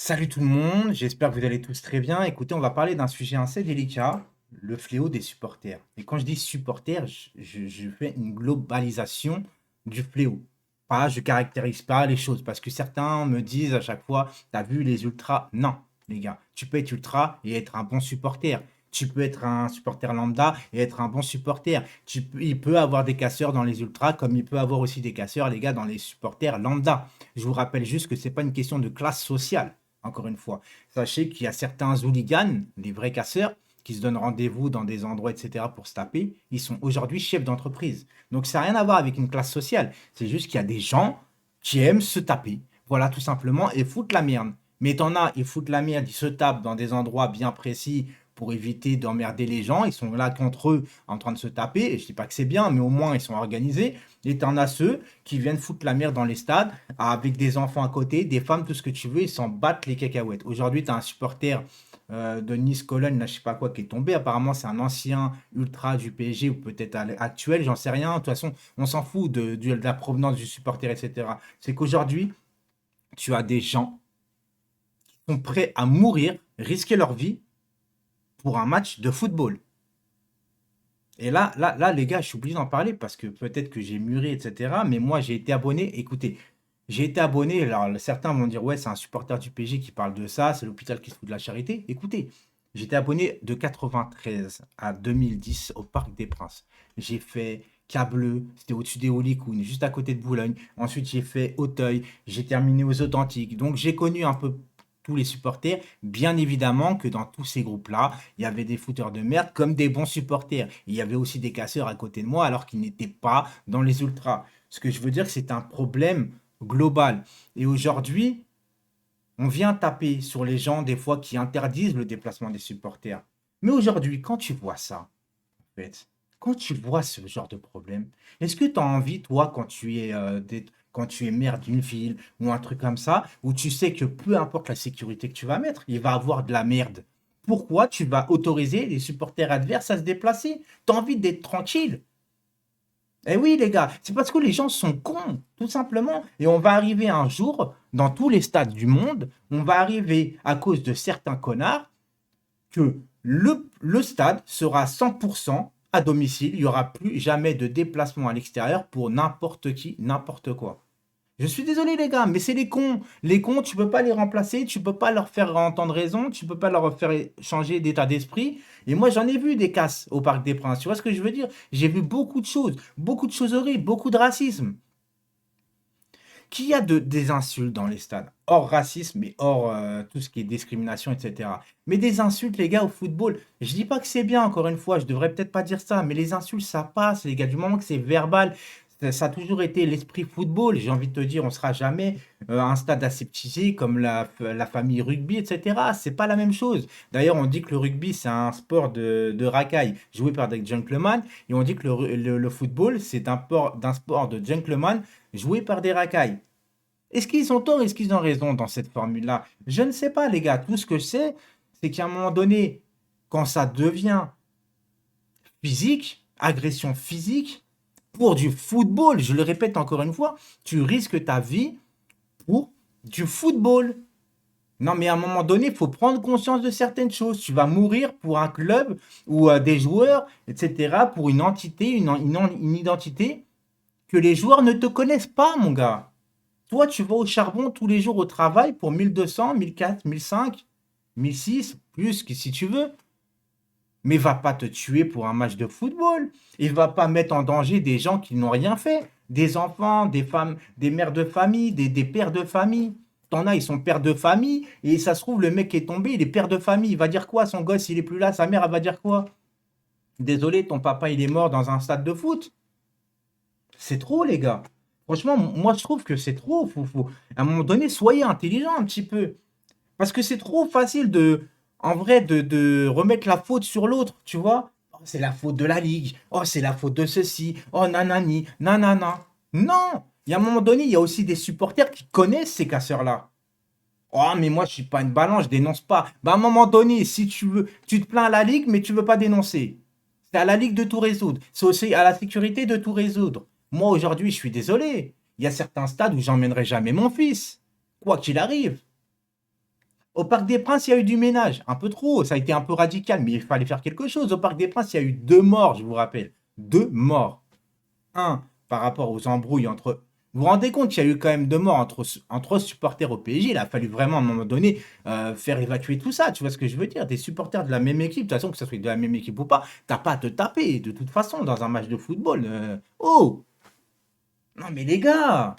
Salut tout le monde, j'espère que vous allez tous très bien. Écoutez, on va parler d'un sujet assez délicat, le fléau des supporters. Et quand je dis supporters, je fais une globalisation du fléau. Pas, je caractérise pas les choses parce que certains me disent à chaque fois, t'as vu les ultras? Non, les gars, tu peux être ultra et être un bon supporter. Tu peux être un supporter lambda et être un bon supporter. Il peut avoir des casseurs dans les ultras comme il peut avoir aussi des casseurs, les gars, dans les supporters lambda. Je vous rappelle juste que c'est pas une question de classe sociale. Encore une fois, sachez qu'il y a certains hooligans, des vrais casseurs, qui se donnent rendez-vous dans des endroits, etc., pour se taper. Ils sont aujourd'hui chefs d'entreprise. Donc, ça n'a rien à voir avec une classe sociale. C'est juste qu'il y a des gens qui aiment se taper. Voilà, tout simplement, et foutent la merde. Mais t'en as, ils foutent la merde, ils se tapent dans des endroits bien précis pour éviter d'emmerder les gens. Ils sont là contre eux en train de se taper. Et je dis pas que c'est bien, mais au moins ils sont organisés. Et t'en as ceux qui viennent foutre la merde dans les stades avec des enfants à côté, des femmes, tout ce que tu veux, ils s'en battent les cacahuètes. Aujourd'hui, tu as un supporter de Nice-Cologne, là, je sais pas quoi, qui est tombé. Apparemment, c'est un ancien ultra du PSG ou peut-être actuel, j'en sais rien. De toute façon, on s'en fout de la provenance du supporter, etc. C'est qu'aujourd'hui, tu as des gens qui sont prêts à mourir, risquer leur vie pour un match de football. Et là, les gars, je suis obligé d'en parler parce que peut-être que j'ai mûri, etc. Mais moi, j'ai été abonné. Écoutez, j'ai été abonné. Alors, certains vont dire, ouais, c'est un supporter du PSG qui parle de ça. C'est l'hôpital qui se fout de la charité. Écoutez, j'étais abonné de 93 à 2010 au Parc des Princes. J'ai fait Cableux, c'était au-dessus des Hauts-les-Counes, juste à côté de Boulogne. Ensuite, j'ai fait Auteuil. J'ai terminé aux Authentiques. Donc, j'ai connu un peu tous les supporters. Bien évidemment que dans tous ces groupes-là, il y avait des fouteurs de merde comme des bons supporters. Il y avait aussi des casseurs à côté de moi alors qu'ils n'étaient pas dans les ultras. Ce que je veux dire, c'est un problème global. Et aujourd'hui, on vient taper sur les gens des fois qui interdisent le déplacement des supporters. Mais aujourd'hui, quand tu vois ça, en fait, quand tu vois ce genre de problème, est-ce que tu as envie, toi, quand tu es maire d'une ville ou un truc comme ça, où tu sais que peu importe la sécurité que tu vas mettre, il va avoir de la merde. Pourquoi tu vas autoriser les supporters adverses à se déplacer? Tu as envie d'être tranquille. Eh oui, les gars, c'est parce que les gens sont cons, tout simplement. Et on va arriver un jour, dans tous les stades du monde, on va arriver à cause de certains connards que le stade sera 100% à domicile. Il n'y aura plus jamais de déplacement à l'extérieur pour n'importe qui, n'importe quoi. Je suis désolé les gars, mais c'est les cons. Les cons, tu peux pas les remplacer, tu peux pas leur faire entendre raison, tu peux pas leur faire changer d'état d'esprit. Et moi, j'en ai vu des casses au Parc des Princes. Tu vois ce que je veux dire? J'ai vu beaucoup de choses horribles, beaucoup de racisme. Qui a des insultes dans les stades, hors racisme et hors tout ce qui est discrimination, etc. Mais des insultes, les gars, au football, je dis pas que c'est bien, encore une fois, je devrais peut-être pas dire ça, mais les insultes, ça passe, les gars, du moment que c'est verbal, ça a toujours été l'esprit football. J'ai envie de te dire, on sera jamais un stade aseptisé comme la famille rugby, etc. C'est pas la même chose. D'ailleurs, on dit que le rugby, c'est un sport de racaille joué par des gentlemen, et on dit que le football, c'est d'un sport de gentleman joué par des racailles. Est-ce qu'ils ont tort, est-ce qu'ils ont raison dans cette formule-là? Je ne sais pas, les gars. Tout ce que je sais, c'est qu'à un moment donné, quand ça devient physique, agression physique, pour du football, je le répète encore une fois, tu risques ta vie pour du football. Non, mais à un moment donné, il faut prendre conscience de certaines choses. Tu vas mourir pour un club ou des joueurs, etc., pour une entité, une identité que les joueurs ne te connaissent pas, mon gars. Toi, tu vas au charbon tous les jours au travail pour 1200, 1400, 1005, 1006, plus que si tu veux. Mais va pas te tuer pour un match de football. Il va pas mettre en danger des gens qui n'ont rien fait. Des enfants, des femmes, des mères de famille, des pères de famille. T'en as, ils sont pères de famille. Et ça se trouve, le mec qui est tombé, il est père de famille. Il va dire quoi? Son gosse, il est plus là. Sa mère, elle va dire quoi? Désolé, ton papa, il est mort dans un stade de foot. C'est trop, les gars. Franchement, moi, je trouve que c'est trop. À un moment donné, soyez intelligent un petit peu. Parce que c'est trop facile en vrai, de remettre la faute sur l'autre, tu vois. Oh, c'est la faute de la ligue. Oh, c'est la faute de ceci. Oh, nanani, nanana. Non! Il y a un moment donné, il y a aussi des supporters qui connaissent ces casseurs-là. Oh, mais moi, je suis pas une balance, je dénonce pas. Bah, à un moment donné, si tu veux, tu te plains à la ligue, mais tu veux pas dénoncer. C'est à la ligue de tout résoudre. C'est aussi à la sécurité de tout résoudre. Moi, aujourd'hui, je suis désolé. Il y a certains stades où j'emmènerai jamais mon fils. Quoi qu'il arrive. Au Parc des Princes, il y a eu du ménage. Un peu trop, ça a été un peu radical, mais il fallait faire quelque chose. Au Parc des Princes, il y a eu 2 morts, je vous rappelle. 2 morts. Un, par rapport aux embrouilles entre. Vous vous rendez compte qu'il y a eu quand même 2 morts entre supporters au PSG. Il a fallu vraiment, à un moment donné, faire évacuer tout ça. Tu vois ce que je veux dire? Des supporters de la même équipe, de toute façon, que ce soit de la même équipe ou pas, t'as pas à te taper, de toute façon, dans un match de football. Oh! Non, mais les gars!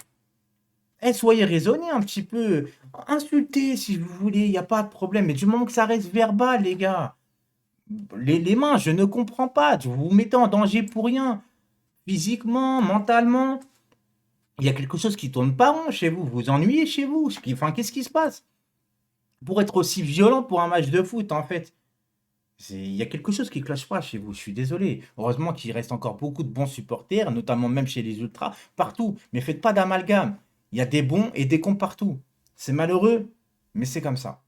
Soyez raisonnés un petit peu. Insultez si vous voulez, il n'y a pas de problème. Mais du moment que ça reste verbal, les gars. Les mains, je ne comprends pas. Vous vous mettez en danger pour rien. Physiquement, mentalement. Il y a quelque chose qui tourne pas rond chez vous. Vous vous ennuyez chez vous. Enfin, qu'est-ce qui se passe? Pour être aussi violent pour un match de foot, en fait. Il y a quelque chose qui cloche pas chez vous. Je suis désolé. Heureusement qu'il reste encore beaucoup de bons supporters, notamment même chez les ultras, partout. Mais faites pas d'amalgame. Il y a des bons et des cons partout. C'est malheureux, mais c'est comme ça.